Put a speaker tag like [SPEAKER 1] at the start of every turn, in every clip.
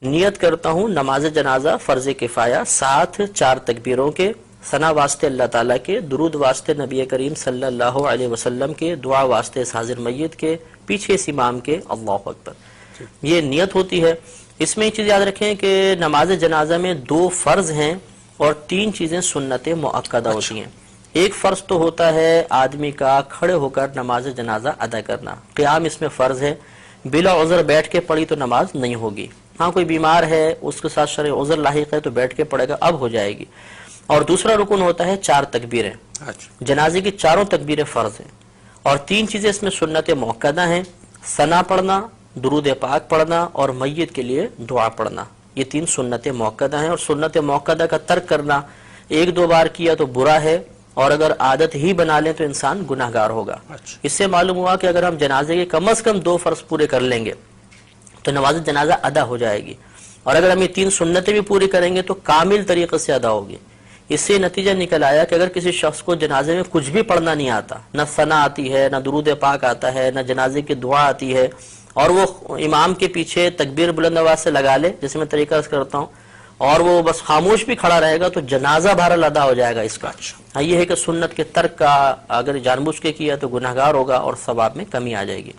[SPEAKER 1] نیت کرتا ہوں نماز جنازہ فرض کفایہ، ساتھ 4 تکبیروں کے، ثنا واسطے اللہ تعالیٰ کے، درود واسطے نبی کریم صلی اللہ علیہ وسلم کے، دعا واسطے اس حاضر میت کے، پیچھے اس امام کے، اللہ اکبر، یہ نیت ہوتی ہے۔ اس میں ایک چیز یاد رکھیں کہ نماز جنازہ میں 2 فرض ہیں اور 3 چیزیں سنت مؤکدہ ہوتی ہیں۔ ایک فرض تو ہوتا ہے آدمی کا کھڑے ہو کر نماز جنازہ ادا کرنا، قیام اس میں فرض ہے، بلا عذر بیٹھ کے پڑھی تو نماز نہیں ہوگی۔ ہاں کوئی بیمار ہے اس کے ساتھ شرعی عذر لاحق ہے تو بیٹھ کے پڑھے گا، اب ہو جائے گی۔ اور دوسرا رکن ہوتا ہے 4 تکبیریں، جنازے کی 4 تکبیریں فرض ہیں اور 3 چیزیں اس میں سنت مؤکدہ ہیں، ثنا پڑھنا، درود پاک پڑھنا اور میت کے لیے دعا پڑھنا، یہ 3 سنت مؤکدہ ہیں۔ اور سنت مؤکدہ کا ترک کرنا 1-2 بار کیا تو برا ہے، اور اگر عادت ہی بنا لیں تو انسان گناہگار ہوگا۔ اس سے معلوم ہوا کہ اگر ہم جنازے کے کم از کم 2 فرض پورے کر لیں گے تو نماز جنازہ ادا ہو جائے گی، اور اگر ہم یہ 3 سنتیں بھی پوری کریں گے تو کامل طریقے سے ادا ہوگی۔ اس سے نتیجہ نکل آیا کہ اگر کسی شخص کو جنازے میں کچھ بھی پڑھنا نہیں آتا، نہ ثنا آتی ہے، نہ درود پاک آتا ہے، نہ جنازے کی دعا آتی ہے، اور وہ امام کے پیچھے تکبیر بلند آواز سے لگا لے جیسے میں طریقہ عرض کرتا ہوں، اور وہ بس خاموش بھی کھڑا رہے گا تو جنازہ بہرحال ادا ہو جائے گا اس کا۔ ہاں یہ ہے کہ سنت کے ترک کا اگر جان بوجھ کے کیا تو گناہگار ہوگا اور ثواب میں کمی آ جائے گی۔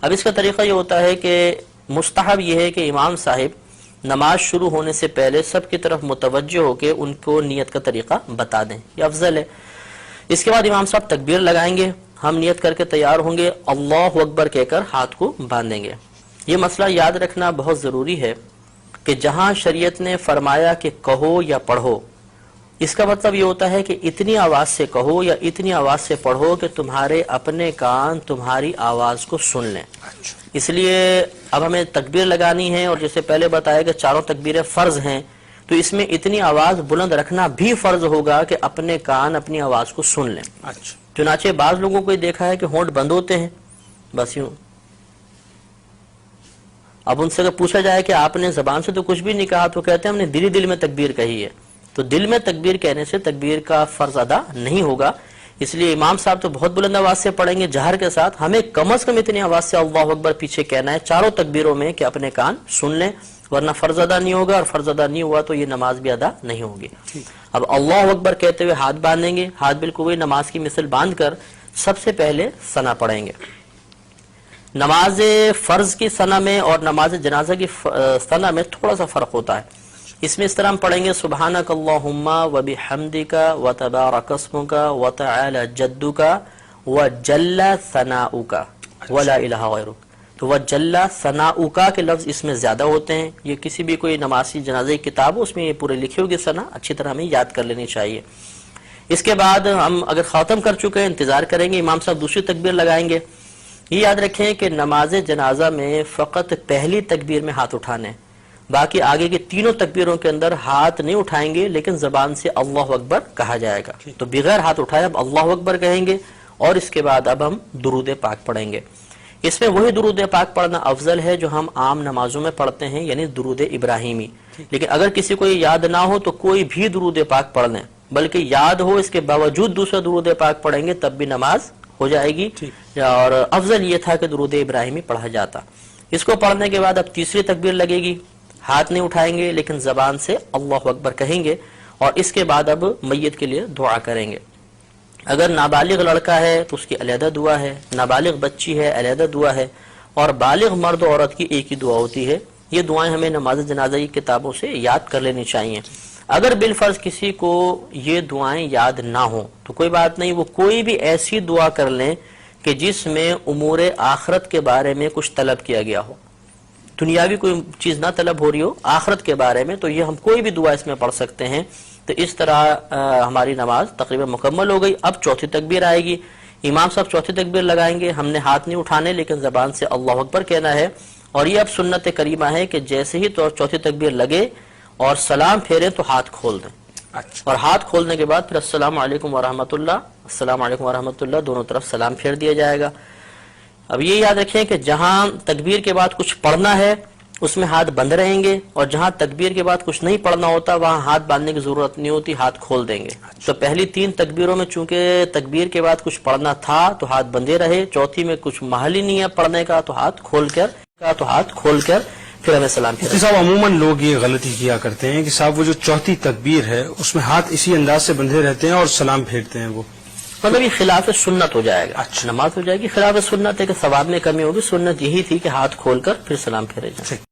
[SPEAKER 1] اب اس کا طریقہ یہ ہوتا ہے کہ مستحب یہ ہے کہ امام صاحب نماز شروع ہونے سے پہلے سب کی طرف متوجہ ہو کے ان کو نیت کا طریقہ بتا دیں، یہ افضل ہے۔ اس کے بعد امام صاحب تکبیر لگائیں گے، ہم نیت کر کے تیار ہوں گے، اللہ اکبر کہہ کر ہاتھ کو باندھیں گے۔ یہ مسئلہ یاد رکھنا بہت ضروری ہے کہ جہاں شریعت نے فرمایا کہ کہو یا پڑھو، اس کا مطلب یہ ہوتا ہے کہ اتنی آواز سے کہو یا اتنی آواز سے پڑھو کہ تمہارے اپنے کان تمہاری آواز کو سن لیں۔ اس لیے اب ہمیں تکبیر لگانی ہے، اور جیسے پہلے بتایا کہ 4 تکبیریں فرض ہیں، تو اس میں اتنی آواز بلند رکھنا بھی فرض ہوگا کہ اپنے کان اپنی آواز کو سن لیں۔ چنانچہ بعض لوگوں کو دیکھا ہے کہ ہونٹ بند ہوتے ہیں، بس یوں۔ اب ان سے اگر پوچھا جائے کہ آپ نے زبان سے تو کچھ بھی نہیں کہا، تو کہتے ہیں ہم نے دل ہی دل میں تکبیر کہی ہے۔ تو دل میں تکبیر کہنے سے تکبیر کا فرض ادا نہیں ہوگا، اس لیے امام صاحب تو بہت بلند آواز سے پڑھیں گے جہر کے ساتھ، ہمیں کم از کم اتنی آواز سے اللہ اکبر پیچھے کہنا ہے 4 تکبیروں میں کہ اپنے کان سن لیں، ورنہ فرض ادا نہیں ہوگا، اور فرض ادا نہیں ہوا تو یہ نماز بھی ادا نہیں ہوگی۔ اب اللہ اکبر کہتے ہوئے ہاتھ باندھیں گے، ہاتھ بالکل وہی نماز کی مثل باندھ کر سب سے پہلے ثنا پڑھیں گے۔ نماز فرض کی ثنا میں اور نماز جنازہ کی ثنا میں تھوڑا سا فرق ہوتا ہے۔ اس میں اس طرح ہم پڑھیں گے سبحانک اللہم وبحمدک وتبارک اسمک وتعالی جدک وجل ثناؤک ولا الہ غیرک۔ تو وجل ثناؤک کے لفظ اس میں زیادہ ہوتے ہیں، یہ کسی بھی کوئی نمازی جنازہ کی کتاب ہو اس میں یہ پورے لکھی ہوگی ثنا، اچھی طرح ہمیں یاد کر لینی چاہیے۔ اس کے بعد ہم اگر ختم کر چکے ہیں انتظار کریں گے، امام صاحب دوسری تکبیر لگائیں گے۔ یہ یاد رکھیں کہ نماز جنازہ میں فقط پہلی تکبیر میں ہاتھ اٹھانے، باقی آگے کی 3 تکبیروں کے اندر ہاتھ نہیں اٹھائیں گے، لیکن زبان سے اللہ اکبر کہا جائے گا۔ تو بغیر ہاتھ اٹھائے اب اللہ اکبر کہیں گے، اور اس کے بعد اب ہم درود پاک پڑھیں گے۔ اس میں وہی درود پاک پڑھنا افضل ہے جو ہم عام نمازوں میں پڑھتے ہیں، یعنی درود ابراہیمی۔ لیکن اگر کسی کو یہ یاد نہ ہو تو کوئی بھی درود پاک پڑھ لیں، بلکہ یاد ہو اس کے باوجود دوسرا درود پاک پڑھیں گے تب بھی نماز ہو جائے گی، اور افضل یہ تھا کہ درود ابراہیمی پڑھا جاتا۔ اس کو پڑھنے کے بعد اب تیسری تکبیر لگے گی، ہاتھ نہیں اٹھائیں گے لیکن زبان سے اللہ اکبر کہیں گے، اور اس کے بعد اب میت کے لیے دعا کریں گے۔ اگر نابالغ لڑکا ہے تو اس کی علیحدہ دعا ہے، نابالغ بچی ہے علیحدہ دعا ہے، اور بالغ مرد و عورت کی ایک ہی دعا ہوتی ہے۔ یہ دعائیں ہمیں نماز جنازہ کی کتابوں سے یاد کر لینی چاہیے۔ اگر بالفرض کسی کو یہ دعائیں یاد نہ ہوں تو کوئی بات نہیں، وہ کوئی بھی ایسی دعا کر لیں کہ جس میں امور آخرت کے بارے میں کچھ طلب کیا گیا ہو، دنیاوی کوئی چیز نہ طلب ہو رہی ہو، آخرت کے بارے میں، تو یہ ہم کوئی بھی دعا اس میں پڑھ سکتے ہیں۔ تو اس طرح ہماری نماز تقریباً مکمل ہو گئی۔ اب چوتھی تکبیر آئے گی، امام صاحب چوتھی تکبیر لگائیں گے، ہم نے ہاتھ نہیں اٹھانے لیکن زبان سے اللہ اکبر کہنا ہے، اور یہ اب سنت کریمہ ہے کہ جیسے ہی چوتھی تکبیر لگے اور سلام پھیرے تو ہاتھ کھول دیں، اور ہاتھ کھولنے کے بعد پھر السلام علیکم ورحمۃ اللہ، السلام علیکم ورحمۃ اللہ، دونوں طرف سلام پھیر دیا جائے گا۔ اب یہ یاد رکھیں کہ جہاں تکبیر کے بعد کچھ پڑھنا ہے اس میں ہاتھ بند رہیں گے، اور جہاں تکبیر کے بعد کچھ نہیں پڑھنا ہوتا وہاں ہاتھ باندھنے کی ضرورت نہیں ہوتی، ہاتھ کھول دیں گے۔ تو پہلی 3 تکبیروں میں چونکہ تکبیر کے بعد کچھ پڑھنا تھا تو ہاتھ بندے رہے، چوتھی میں کچھ محل ہی نہیں ہے پڑھنے کا تو ہاتھ کھول کر پھر ہمیں سلام پھیرنا.
[SPEAKER 2] مفتی صاحب عموماً لوگ یہ غلطی کیا کرتے ہیں کہ صاحب وہ جو چوتھی تکبیر ہے اس میں ہاتھ اسی انداز سے بندھے رہتے ہیں اور سلام پھیرتے ہیں. وہ
[SPEAKER 1] مطلب یہ خلاف سنت ہو جائے گا.
[SPEAKER 2] اچھا.
[SPEAKER 1] نماز ہو جائے گی خلاف سنت ہے کہ ثواب میں کمی ہوگی. سنت یہی تھی کہ ہاتھ کھول کر پھر سلام پھیرے جائیں.